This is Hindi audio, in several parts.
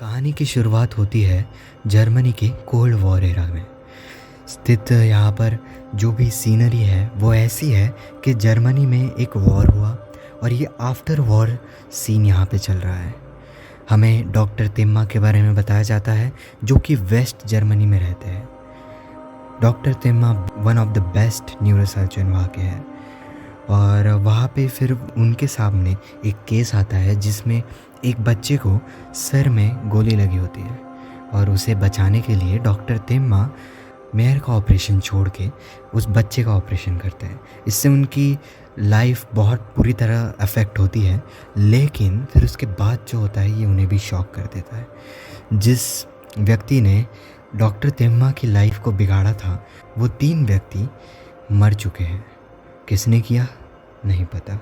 कहानी की शुरुआत होती है जर्मनी के कोल्ड वॉर एरा में स्थित। यहाँ पर जो भी सीनरी है वो ऐसी है कि जर्मनी में एक वॉर हुआ और ये आफ्टर वॉर सीन यहाँ पे चल रहा है। हमें डॉक्टर तिम्मा के बारे में बताया जाता है जो कि वेस्ट जर्मनी में रहते हैं। Doctor Timma one of the best neurosurgeon वहाँ के हैं और वहाँ पे फिर उनके सामने एक केस आता है जिसमें एक बच्चे को सर में गोली लगी होती है और उसे बचाने के लिए डॉक्टर तिम्मा मेयर का ऑपरेशन छोड़ के उस बच्चे का ऑपरेशन करते हैं। इससे उनकी लाइफ बहुत बुरी तरह अफेक्ट होती है, लेकिन फिर उसके बाद जो होता है ये उन्हें भी शॉक कर देता है। जिस व्यक्ति ने डॉक्टर तिम्मा की लाइफ को बिगाड़ा था वो 3 व्यक्ति मर चुके हैं। किसने किया नहीं पता।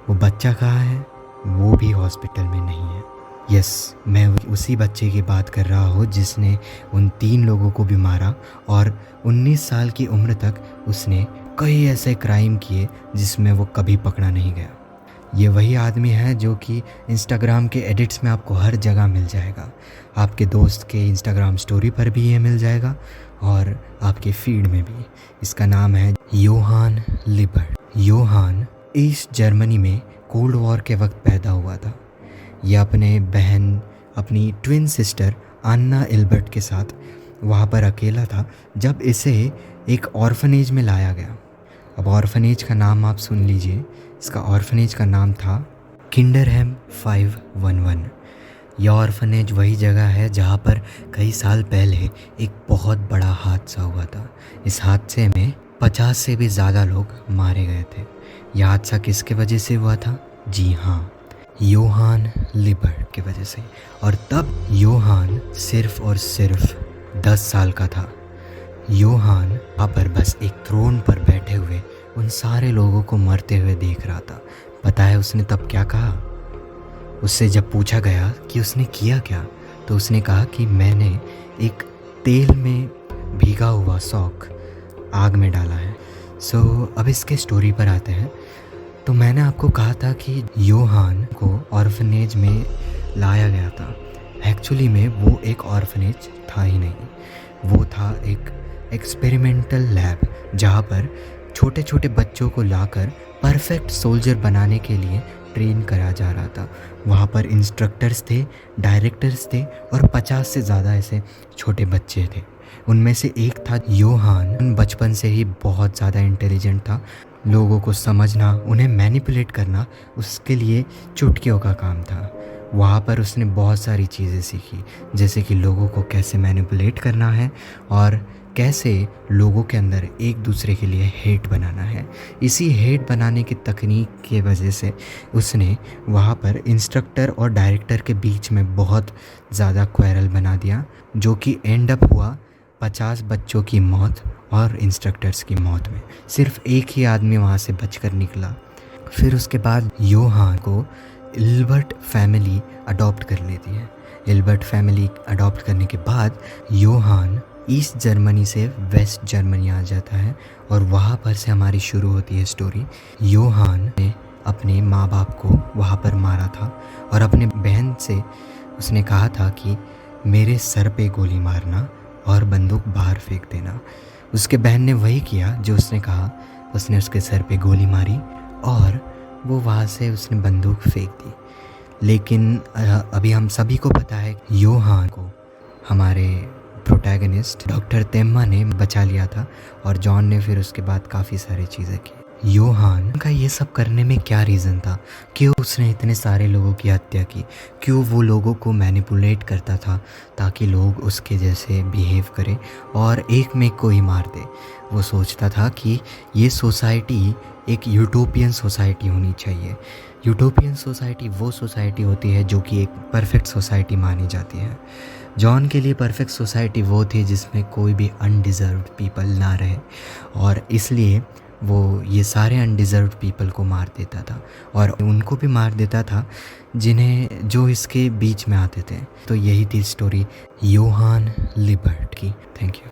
वो बच्चा कहाँ है वो भी हॉस्पिटल में नहीं है। यस, मैं उसी बच्चे की बात कर रहा हूँ जिसने उन 3 लोगों को भी मारा और 19 साल की उम्र तक उसने कई ऐसे क्राइम किए जिसमें वो कभी पकड़ा नहीं गया। ये वही आदमी है जो कि इंस्टाग्राम के एडिट्स में आपको हर जगह मिल जाएगा। आपके दोस्त के इंस्टाग्राम स्टोरी पर भी ये मिल जाएगा और आपके फीड में भी। इसका नाम है योहान लिबर्ट। योहान ईस्ट जर्मनी में कोल्ड वॉर के वक्त पैदा हुआ था। यह अपने बहन अपनी ट्विन सिस्टर अन्ना इल्बर्ट के साथ वहाँ पर अकेला था जब इसे एक ऑर्फनेज में लाया गया। अब ऑर्फनेज का नाम आप सुन लीजिए। इसका ऑर्फनेज का नाम था किंडरहैम 511। यह ऑर्फनेज वही जगह है जहाँ पर कई साल पहले एक बहुत बड़ा हादसा हुआ था। इस हादसे में 50 से भी ज़्यादा लोग मारे गए थे। यह हादसा किसके वजह से हुआ था? जी हाँ, योहान लिबर्ट की वजह से। और तब योहान सिर्फ और सिर्फ 10 साल का था। योहान वहाँ पर बस एक थ्रोन पर बैठे हुए उन सारे लोगों को मरते हुए देख रहा था। पता है उसने तब क्या कहा? उससे जब पूछा गया कि उसने किया क्या, तो उसने कहा कि मैंने एक तेल में भीगा हुआ सॉक आग में डाला है। अब इसके स्टोरी पर आते हैं। तो मैंने आपको कहा था कि योहान को ऑर्फनेज में लाया गया था। एक्चुअली में वो एक ऑर्फनेज था ही नहीं, वो था एक एक्सपेरिमेंटल लैब जहाँ पर छोटे छोटे बच्चों को लाकर परफेक्ट सोल्जर बनाने के लिए ट्रेन करा जा रहा था। वहाँ पर इंस्ट्रक्टर्स थे, डायरेक्टर्स थे और 50 से ज़्यादा ऐसे छोटे बच्चे थे। उनमें से एक था योहान। बचपन से ही बहुत ज़्यादा इंटेलिजेंट था। लोगों को समझना, उन्हें मैनिपुलेट करना उसके लिए चुटकियों का काम था। वहाँ पर उसने बहुत सारी चीज़ें सीखी, जैसे कि लोगों को कैसे मैनिपुलेट करना है और कैसे लोगों के अंदर एक दूसरे के लिए हेट बनाना है। इसी हेट बनाने की तकनीक के वजह से उसने वहाँ पर इंस्ट्रक्टर और डायरेक्टर के बीच में बहुत ज़्यादा क्वेरल बना दिया, जो कि एंड अप हुआ 50 बच्चों की मौत और इंस्ट्रक्टर्स की मौत में। सिर्फ एक ही आदमी वहाँ से बचकर निकला। फिर उसके बाद योहान को इल्बर्ट फैमिली अडॉप्ट कर लेती है। इल्बर्ट फैमिली अडॉप्ट करने के बाद योहान ईस्ट जर्मनी से वेस्ट जर्मनी आ जाता है और वहाँ पर से हमारी शुरू होती है स्टोरी। योहान ने अपने माँ बाप को वहाँ पर मारा था और अपने बहन से उसने कहा था कि मेरे सर पे गोली मारना और बंदूक बाहर फेंक देना। उसके बहन ने वही किया जो उसने कहा। उसने उसके सर पे गोली मारी और वो वहाँ से उसने बंदूक फेंक दी। लेकिन अभी हम सभी को पता है योहान को हमारे प्रोटैगनिस्ट डॉक्टर तिम्मा ने बचा लिया था और जॉन ने फिर उसके बाद काफ़ी सारी चीज़ें की। योहान का ये सब करने में क्या रीज़न था? क्यों उसने इतने सारे लोगों की हत्या की? क्यों वो लोगों को मैनिपुलेट करता था ताकि लोग उसके जैसे बिहेव करें और एक में कोई मार दे? वो सोचता था कि ये सोसाइटी एक यूटोपियन सोसाइटी होनी चाहिए। यूटोपियन सोसाइटी वो सोसाइटी होती है जो कि एक परफेक्ट सोसाइटी मानी जाती है। जॉन के लिए परफेक्ट सोसाइटी वो थी जिसमें कोई भी अनडिज़र्व्ड पीपल ना रहे और इसलिए वो ये सारे अनडिज़र्व्ड पीपल को मार देता था और उनको भी मार देता था जो इसके बीच में आते थे। तो यही थी स्टोरी योहान लिबर्ट की। Thank you.